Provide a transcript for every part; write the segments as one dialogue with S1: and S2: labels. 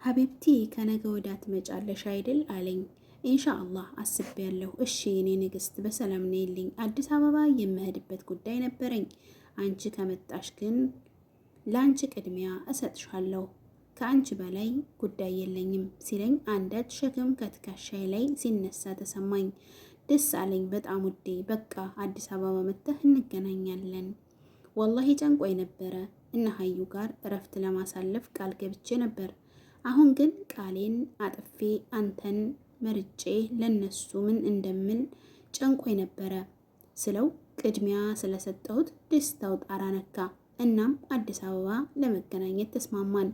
S1: ሀቢብቲ ከነገ ወዲያ ትመጫለሽ አይደል አለኝ። ኢንሻአላህ አስቤያለሁ። እሺ የኔ ንግስት በሰላም ነይልኝ። አዲስ አበባ የምሄድበት ጉዳይ ነበረኝ። አንቺ ከመጣሽ ግን ለአንቺ ቅድሚያ እሰጥሻለሁ። ከአንቺ በላይ ጉዳይ የለኝም ሲለኝ አንዳች ሸክም ከትከሻዬ ላይ ሲነሳ ተሰማኝ። ደስ አለኝ በጣም ውዴ። በቃ አዲስ አበባ መጥተህ እንገናኛለን። ወላሂ ጨንቆኝ ነበረ እና ሀዩ ጋር እረፍት ለማሳለፍ ቃል ገብቼ ነበር። አሁን ግን ቃሌን አጥፌ አንተን መርጬ ለነሱ ምን እንደምል ጨንቆኝ ነበረ ስለው ቅድሚያ ስለሰጠሁት ደስታው ጣራ ነካ። እናም አዲስ አበባ ለመገናኘት ተስማማን።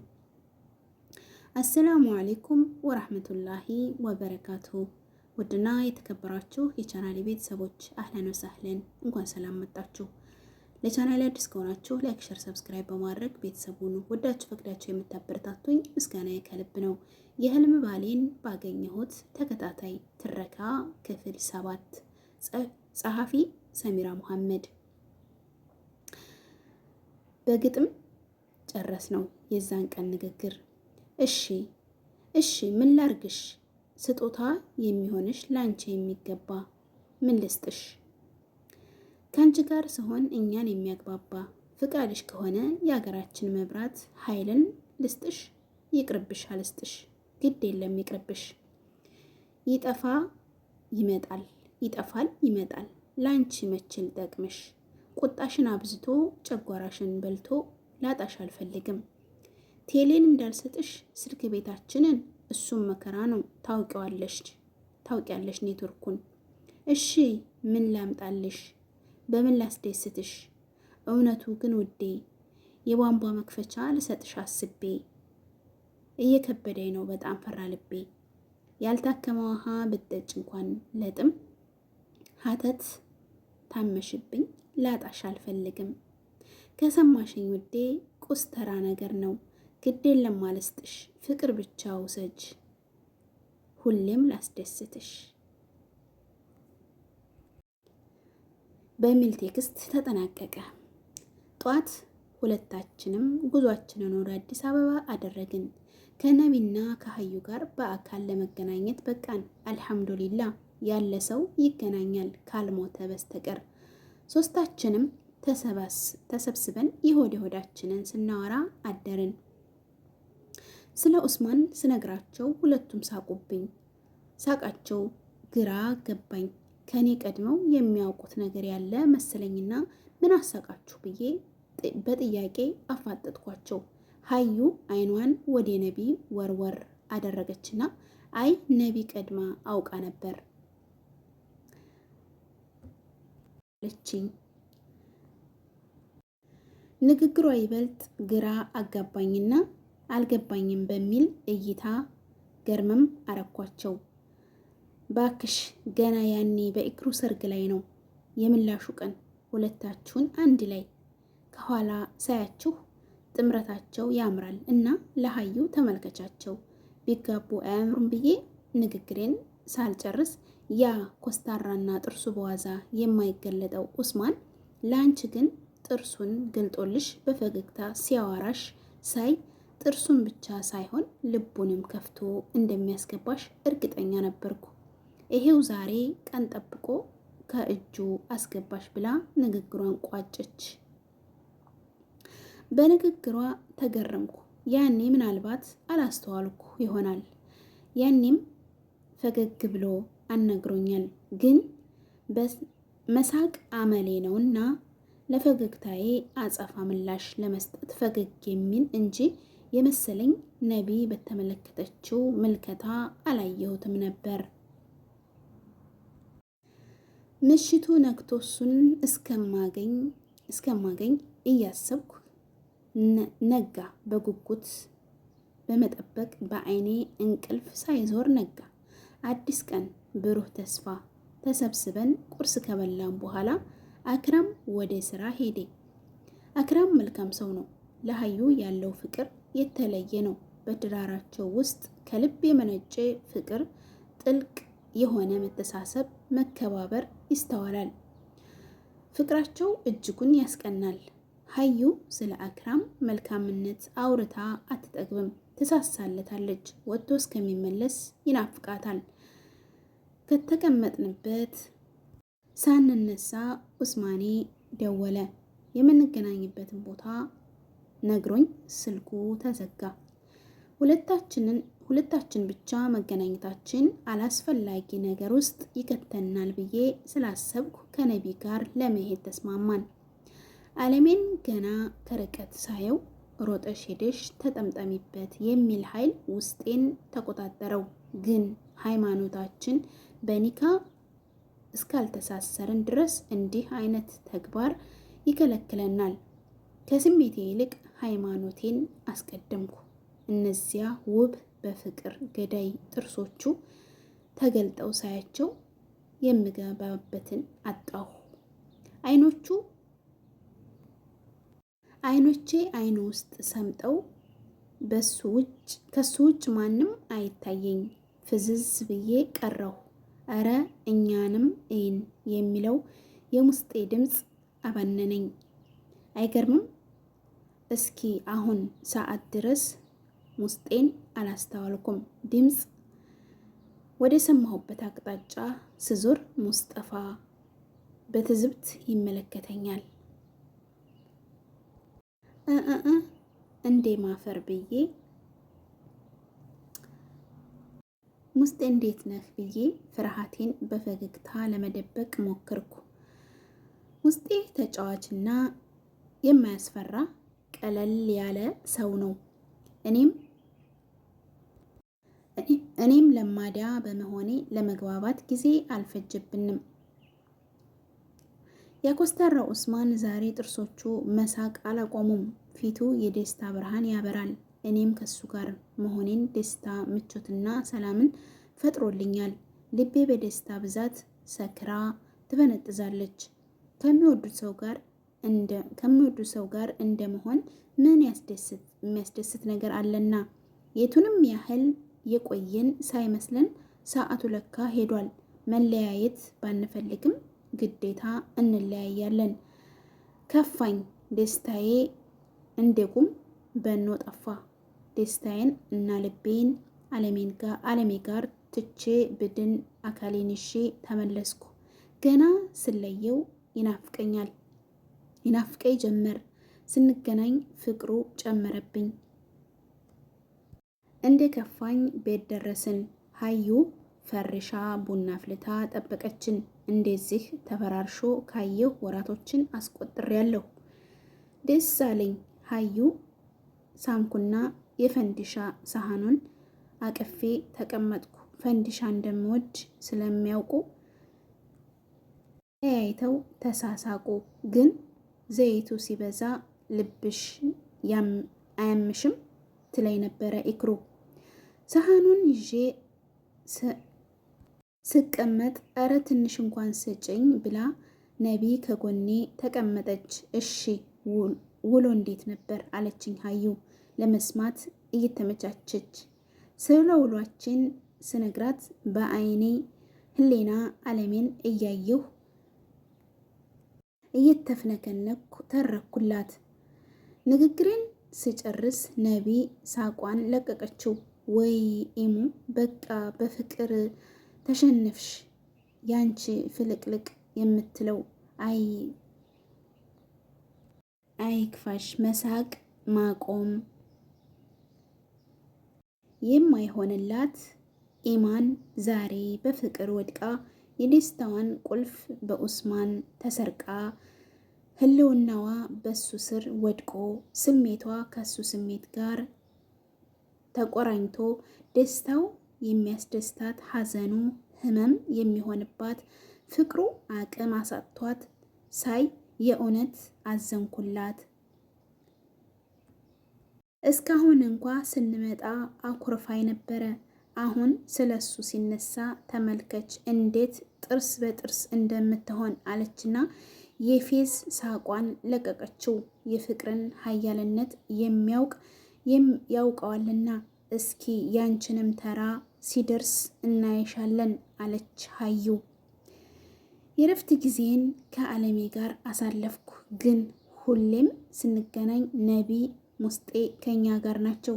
S1: አሰላሙ አሌይኩም ወራህመቱላሂ ወበረካቱሁ። ውድና የተከበራችሁ የቻናሌ ቤተሰቦች አህለን ወሳህለን፣ እንኳን ሰላም መጣችሁ። ለቻናሌ አዲስ ከሆናችሁ ላይክ፣ ሸር፣ ሰብስክራይብ በማድረግ ቤተሰቡን ወዳችሁ ፈቅዳችሁ የምታበረታቱኝ ምስጋናዬ ከልብ ነው። የህልም ባሌን ባገኘሁት ተከታታይ ትረካ ክፍል 7 ጸሐፊ ሰሚራ መሐመድ። በግጥም ጨረስ ነው የዛን ቀን ንግግር። እሺ ምን ላርግሽ? ስጦታ የሚሆንሽ ላንቺ የሚገባ ምን ልስጥሽ? ከአንቺ ጋር ስሆን እኛን የሚያግባባ ፍቃድሽ ከሆነ የሀገራችን መብራት ኃይልን ልስጥሽ። ይቅርብሽ አልስጥሽ፣ ግድ የለም ይቅርብሽ። ይጠፋል ይመጣል ላንቺ መችል ጠቅምሽ። ቁጣሽን አብዝቶ ጨጓራሽን በልቶ ላጣሽ አልፈልግም። ቴሌን እንዳልሰጥሽ ስልክ ቤታችንን እሱም መከራ ነው ታውቂያለሽ ኔትወርኩን። እሺ ምን ላምጣልሽ? በምን ላስደስትሽ? እውነቱ ግን ውዴ የቧንቧ መክፈቻ ልሰጥሽ አስቤ። እየከበደኝ ነው በጣም ፈራ ልቤ። ያልታከመ ውሃ ብትጠጭ እንኳን ለጥም ሀተት ታመሽብኝ ላጣሽ አልፈልግም። ከሰማሽኝ ውዴ ቁስተራ ነገር ነው ግድ የለም አልስጥሽ። ፍቅር ብቻ ውሰጅ ሁሌም ላስደስትሽ በሚል ቴክስት ተጠናቀቀ። ጧት ሁለታችንም ጉዟችንን ወደ አዲስ አበባ አደረግን። ከነቢና ከሀዩ ጋር በአካል ለመገናኘት በቃን። አልሐምዱሊላ ያለ ሰው ይገናኛል ካልሞተ በስተቀር። ሶስታችንም ተሰብስበን የሆድ ሆዳችንን ስናወራ አደርን። ስለ ኡስማን ስነግራቸው ሁለቱም ሳቁብኝ። ሳቃቸው ግራ ገባኝ። ከኔ ቀድመው የሚያውቁት ነገር ያለ መሰለኝና ምን አሳቃችሁ ብዬ በጥያቄ አፋጠጥኳቸው። ሀዩ አይኗን ወደ ነቢ ወርወር አደረገችና አይ ነቢ ቀድማ አውቃ ነበር ለችኝ። ንግግሯ ይበልጥ ግራ አጋባኝና አልገባኝም በሚል እይታ ገርመም አረኳቸው። ባክሽ ገና ያኔ በኢክሩ ሰርግ ላይ ነው የምላሹ ቀን ሁለታችሁን አንድ ላይ ከኋላ ሳያችሁ ጥምረታቸው ያምራል እና ለሀዩ ተመልከቻቸው ቢጋቡ አያምሩም ብዬ ንግግሬን ሳልጨርስ ያ ኮስታራና ጥርሱ በዋዛ የማይገለጠው ኡስማን ለአንቺ ግን ጥርሱን ገልጦልሽ በፈገግታ ሲያዋራሽ ሳይ ጥርሱን ብቻ ሳይሆን ልቡንም ከፍቶ እንደሚያስገባሽ እርግጠኛ ነበርኩ። ይሄው ዛሬ ቀን ጠብቆ ከእጁ አስገባሽ ብላ ንግግሯን ቋጨች። በንግግሯ ተገረምኩ። ያኔ ምናልባት አላስተዋልኩ ይሆናል። ያኔም ፈገግ ብሎ አነግሮኛል። ግን መሳቅ አመሌ ነውና ለፈገግታዬ አጸፋ ምላሽ ለመስጠት ፈገግ የሚል እንጂ የመሰለኝ ነቢ በተመለከተችው ምልከታ አላየሁትም ነበር። ምሽቱ ነግቶ እሱን እስከማገኝ እያሰብኩ ነጋ። በጉጉት በመጠበቅ በአይኔ እንቅልፍ ሳይዞር ነጋ። አዲስ ቀን፣ ብሩህ ተስፋ። ተሰብስበን ቁርስ ከበላን በኋላ አክራም ወደ ስራ ሄደ። አክራም መልካም ሰው ነው። ለሀዩ ያለው ፍቅር የተለየ ነው። በትዳራቸው ውስጥ ከልብ የመነጨ ፍቅር፣ ጥልቅ የሆነ መተሳሰብ፣ መከባበር ይስተዋላል። ፍቅራቸው እጅጉን ያስቀናል። ሀዩ ስለ አክራም መልካምነት አውርታ አትጠግብም። ትሳሳለታለች። ወጥቶ እስከሚመለስ ይናፍቃታል። ከተቀመጥንበት ሳንነሳ ኡስማኔ ደወለ። የምንገናኝበትን ቦታ ነግሮኝ ስልኩ ተዘጋ። ሁለታችን ብቻ መገናኘታችን አላስፈላጊ ነገር ውስጥ ይከተናል ብዬ ስላሰብኩ ከነቢ ጋር ለመሄድ ተስማማን። አለሜን ገና ከርቀት ሳየው ሮጠሽ ሄደሽ ተጠምጠሚበት የሚል ኃይል ውስጤን ተቆጣጠረው። ግን ሃይማኖታችን በኒካ እስካልተሳሰርን ድረስ እንዲህ አይነት ተግባር ይከለክለናል። ከስሜቴ ይልቅ ሃይማኖቴን አስቀደምኩ። እነዚያ ውብ በፍቅር ገዳይ ጥርሶቹ ተገልጠው ሳያቸው የምገባበትን አጣሁ። አይኖቼ አይኑ ውስጥ ሰምጠው ከሱ ውጭ ማንም አይታየኝ። ፍዝዝ ብዬ ቀረሁ። እረ እኛንም እይን የሚለው የሙስጤ ድምፅ አባነነኝ። አይገርምም? እስኪ አሁን ሰዓት ድረስ ሙስጤን አላስተዋልኩም። ድምፅ ወደ ሰማሁበት አቅጣጫ ስዞር ሙስጠፋ በትዝብት ይመለከተኛል። እንዴ ማፈር ብዬ ሙስጤ እንዴት ነህ ብዬ ፍርሃቴን በፈገግታ ለመደበቅ ሞክርኩ። ሙስጤ ተጫዋችና የማያስፈራ ቀለል ያለ ሰው ነው። እኔም ለማዳ በመሆኔ ለመግባባት ጊዜ አልፈጀብንም። የኮስተራው ኡስማን ዛሬ ጥርሶቹ መሳቅ አላቆሙም። ፊቱ የደስታ ብርሃን ያበራል። እኔም ከሱ ጋር መሆኔን ደስታ፣ ምቾትና ሰላምን ፈጥሮልኛል። ልቤ በደስታ ብዛት ሰክራ ትፈነጥዛለች። ከሚወዱት ሰው ጋር እንደመሆን ምን የሚያስደስት ነገር አለና። የቱንም ያህል የቆየን ሳይመስለን ሰዓቱ ለካ ሄዷል። መለያየት ባንፈልግም ግዴታ እንለያያለን። ከፋኝ። ደስታዬ እንደጉም በኖ ጠፋ። ደስታዬን እና ልቤን አለሜ ጋር ትቼ ብድን አካሌን ይዤ ተመለስኩ። ገና ስለየው ይናፍቀኝ ጀመር። ስንገናኝ ፍቅሩ ጨመረብኝ። እንደ ከፋኝ ቤት ደረስን። ሀዩ ፈርሻ ቡና አፍልታ ጠበቀችን። እንደዚህ ተፈራርሾ ካየሁ ወራቶችን አስቆጥሬያለሁ። ደስ አለኝ። ሀዩ ሳምኩና የፈንዲሻ ሳህኑን አቅፌ ተቀመጥኩ። ፈንዲሻ እንደምወድ ስለሚያውቁ ተያይተው ተሳሳቁ። ግን ዘይቱ ሲበዛ ልብሽ አያምሽም ትለኝ ነበረ ኢክሩ። ሳህኑን ይዤ ስቀመጥ እረ ትንሽ እንኳን ስጭኝ ብላ ነቢ ከጎኔ ተቀመጠች። እሺ ውሎ እንዴት ነበር አለችኝ ሀዩ ለመስማት እየተመቻቸች። ስለ ውሏችን ስነግራት በአይኔ ህሌና አለሜን እያየሁ እየተፍነከነኩ ተረኩላት። ንግግሬን ስጨርስ ነቢ ሳቋን ለቀቀችው። ወይ ኢሙ በቃ በፍቅር ተሸነፍሽ። ያንቺ ፍልቅልቅ የምትለው አይክፋሽ። መሳቅ ማቆም የማይሆንላት ኢማን ዛሬ በፍቅር ወድቃ የደስታዋን ቁልፍ በኡስማን ተሰርቃ ህልውናዋ በሱ ስር ወድቆ ስሜቷ ከሱ ስሜት ጋር ተቆራኝቶ ደስታው የሚያስደስታት ሐዘኑ ህመም የሚሆንባት ፍቅሩ አቅም አሳጥቷት ሳይ የእውነት አዘንኩላት። እስካሁን እንኳ ስንመጣ አኩርፋይ ነበረ። አሁን ስለሱ ሲነሳ ተመልከች እንዴት ጥርስ በጥርስ እንደምትሆን አለችና የፌዝ ሳቋን ለቀቀችው። የፍቅርን ኃያልነት የሚያውቅ ያውቀዋልና እስኪ ያንቺንም ተራ ሲደርስ እናይሻለን አለች ሀዩ። የረፍት ጊዜን ከአለሜ ጋር አሳለፍኩ። ግን ሁሌም ስንገናኝ ነቢ ሙስጤ ከኛ ጋር ናቸው።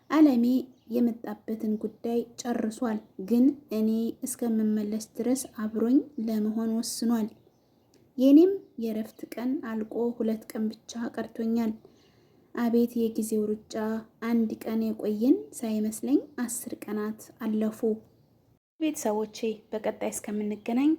S1: አለሜ የመጣበትን ጉዳይ ጨርሷል፣ ግን እኔ እስከምመለስ ድረስ አብሮኝ ለመሆን ወስኗል። የኔም የእረፍት ቀን አልቆ 2 ቀን ብቻ ቀርቶኛል። አቤት የጊዜው ሩጫ! አንድ ቀን የቆየን ሳይመስለኝ 10 ቀናት አለፉ። ቤተሰቦቼ በቀጣይ እስከምንገናኝ